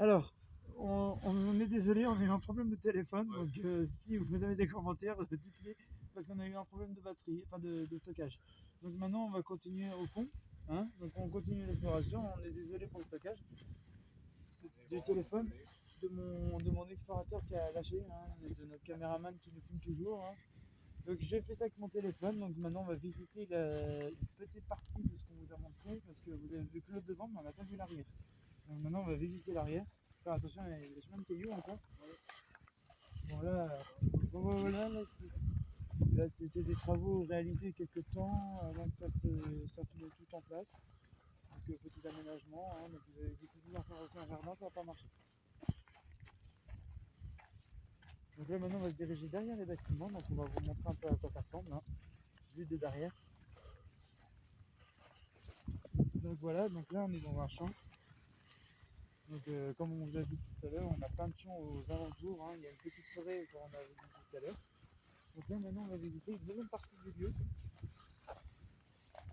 Alors, on est désolé, on a eu un problème de téléphone, ouais. Donc si vous avez des commentaires, dites-les, parce qu'on a eu un problème de batterie, enfin de stockage. Donc maintenant, on va continuer au fond, hein. Donc on continue l'exploration, on est désolé pour le stockage du téléphone, de mon explorateur qui a lâché, hein, de notre caméraman qui nous filme toujours, hein. Donc j'ai fait ça avec mon téléphone, donc maintenant on va visiter une petite partie de ce qu'on vous a montré, parce que vous avez vu que le devant, mais on n'a pas vu l'arrière. Donc maintenant on va visiter l'arrière. Faire attention, il y a des chemins de cailloux encore. Bon là, voilà, là c'était des travaux réalisés quelques temps avant que ça se mette tout en place. Donc petit aménagement, hein, donc vous avez décidé d'en faire aussi un jardin, ça n'a pas marché. Donc là maintenant on va se diriger derrière les bâtiments, donc on va vous montrer un peu à quoi ça ressemble, hein, vu de derrière. Donc voilà, donc là on est dans un champ. Donc comme on vous a dit tout à l'heure, on a plein de champs aux alentours, hein. Il y a une petite forêt qu'on a vu tout à l'heure. Donc là maintenant on va visiter une deuxième partie du lieu.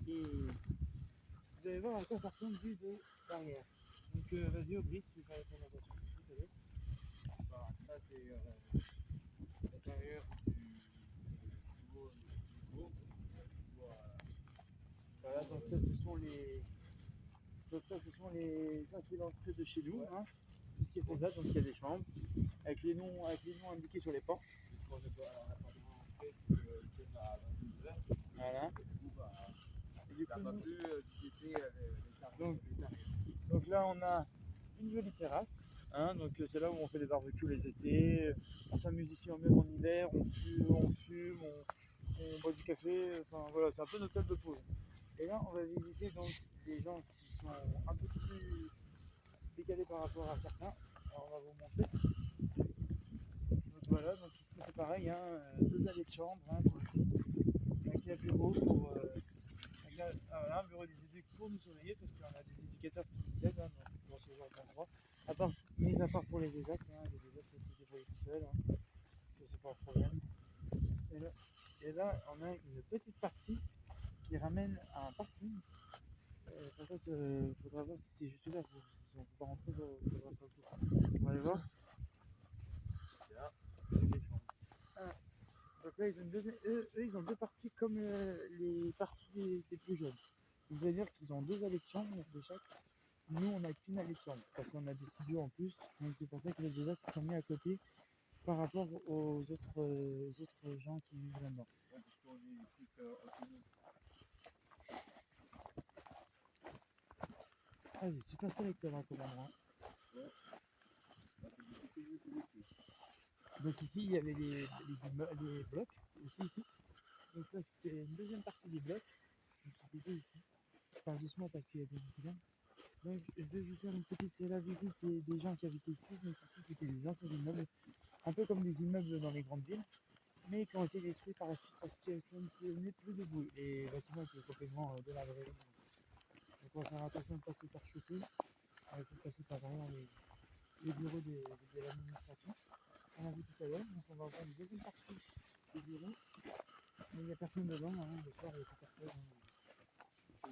Et vous allez voir à quoi ça ressemble vu de derrière. Donc vas-y Aubry, si tu veux faire la présentation, je te laisse. Bah, ça c'est l'intérieur du nouveau niveau. Voilà, donc ça ce sont les. Donc ça c'est l'entrée de chez nous, ouais. Hein. Tout ce qui est faisable, donc il y a des chambres, avec les noms indiqués sur les portes. On n'a pas vraiment fait à 22h. Voilà. Et du coup, on n'a pas pu visiter les tarifs. Donc là on a une jolie terrasse, hein, donc c'est là où on fait des barbecues les étés, on s'amuse ici même en hiver, on fume, on boit du café, enfin voilà, c'est un peu notre salle de pause. Et là on va visiter donc des gens qui sont un peu plus décalés par rapport à certains. Alors on va vous montrer. Donc voilà, donc ici c'est pareil, hein, 2 allées de chambre, hein, ici, avec un bureau pour un bureau des éducs pour nous surveiller, parce qu'on a des éducateurs qui nous aident, hein, dans ce genre d'endroit. Mis à part pour les ESAT, hein, les ESAT ça se débrouille tout seul, hein, ça c'est pas un problème. Et là on a une petite partie qui ramène à un parking. Par contre, il faudra voir si c'est juste là, si on peut pas rentrer, il faudra pas le coup. On va aller voir. Là, c'est les chambres. Ah. Donc là eux ils ont deux parties comme les parties des plus jeunes. C'est-à-dire qu'ils ont 2 allées de chambre de chaque. Nous, on n'a qu'une allée de chambre parce qu'on a des studios en plus. Donc c'est pour ça que les autres sont mis à côté par rapport aux autres gens qui vivent là-dedans. Ouais, parce qu'on est plus autonomes. Ah, j'ai super sélectif comme endroit. Ouais. Bah, c'est beaucoup plus mieux que l'été. Donc ici, il y avait les blocs. Ici. Donc ça, c'était une deuxième partie des blocs. Donc c'était ici. Enfin, doucement parce qu'il y avait beaucoup d'hommes. Donc je vais vous faire une petite la visite des gens qui habitaient ici. Donc ici, c'était des anciens immeubles. Un peu comme des immeubles dans les grandes villes, mais qui ont été détruits par la suite parce que ça ne tenait plus debout. Les bâtiments étaient complètement délabrés. Donc on va faire attention de ne pas se faire choper. On va essayer de passer par derrière les bureaux de l'administration. On a vu tout à l'heure, donc on va voir une deuxième partie des bureaux. Mais il n'y a personne dedans, hein. Le soir il n'y a plus personne. Hein.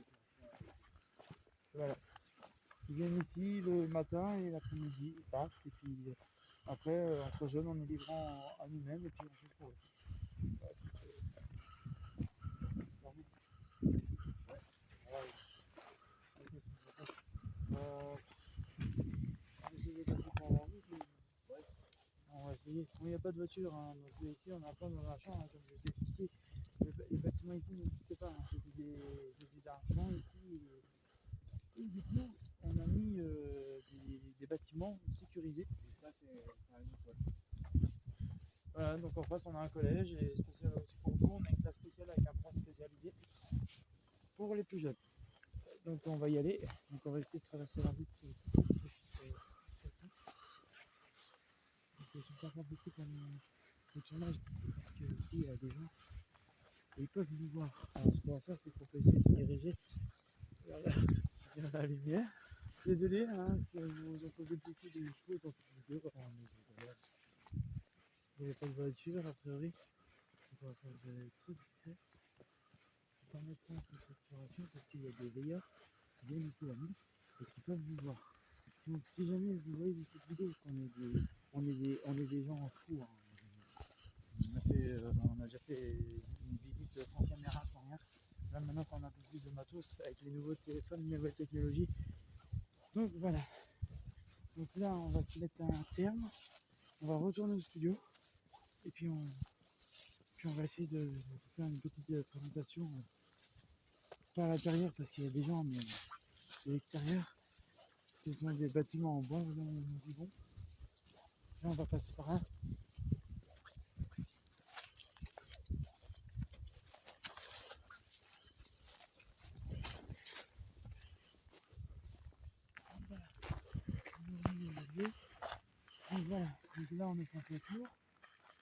Voilà. Ils viennent ici le matin et l'après-midi, ils partent, et puis après, entre jeunes, on est livrant à nous-mêmes et puis on fait pour eux. Essayer de passer par la route. On va essayer. Bon, il n'y a pas de voiture, hein. Donc ici on est un peu dans un champ, hein, comme je vous ai expliqué. Les bâtiments ici n'existaient pas, hein. C'était un champ ici. Et du coup, on a mis des bâtiments sécurisés. Et ça, c'est une école. Voilà, donc en face on a un collège et spécial aussi pour vous, on a une classe spéciale avec un prof spécialisé pour les plus jeunes. Donc on va y aller, donc on va essayer de traverser la route. Donc je ne suis pas beaucoup comme le tournage ici parce que ici il y a des gens et ils peuvent nous voir. Alors ce qu'on va faire c'est qu'on peut essayer de diriger vers la lumière. Désolé hein, si vous entendez beaucoup de chevaux dans cette vidéo. Il n'y a pas de voiture a priori. Donc on va faire très discret. Pas mettre en cette exploration parce qu'il y a des veilleurs qui viennent ici la nuit et qui peuvent vous voir. Donc si jamais vous voyez cette vidéo on est des gens fous. Hein. On a déjà fait une visite sans caméra, sans rien. Là maintenant qu'on a un peu plus de matos avec les nouveaux téléphones, les nouvelles technologies. Donc voilà. Donc là on va se mettre un terme. On va retourner au studio. Et puis on va essayer de faire une petite présentation. Pas à l'intérieur parce qu'il y a des gens, mais à l'extérieur. Ce sont des bâtiments en bois, là où nous vivons. Là on va passer par là. Donc voilà, donc là on est en plein tour.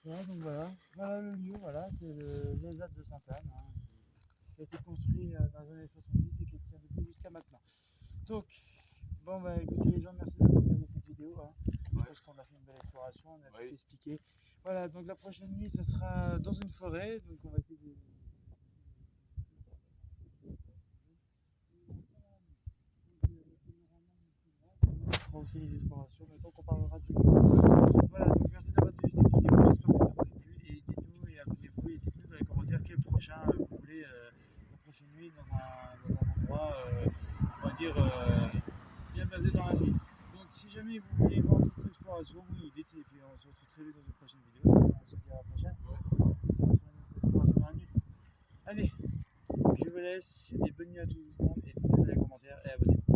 Voilà, donc voilà le lieu, voilà, c'est le l'ESAT de Sainte-Anne, hein, qui a été construit dans les années 70 et qui tient debout jusqu'à maintenant. Donc, bon bah écoutez les gens, merci d'avoir regardé cette vidéo. Hein. Je pense qu'on a fait une belle exploration, on a tout expliqué. Voilà, donc la prochaine nuit, ça sera dans une forêt, donc on va essayer de... On fera aussi les explorations, mais tant qu'on parlera de vidéo. Voilà, donc merci d'avoir suivi cette vidéo, j'espère que ça vous a plu, et dites-nous et abonnez-vous et dites-nous dans les commentaires quel prochain vous voulez la prochaine nuit dans un endroit, on va dire, bien basé dans la nuit. Donc si jamais vous voulez voir d'autres explorations, vous nous dites, et puis on se retrouve très vite dans une prochaine vidéo, on se dit à la prochaine, ça va se faire une exploration dans la nuit. Allez, je vous laisse, et bonne nuit à tout le monde, et dites-nous dans les commentaires, et abonnez-vous.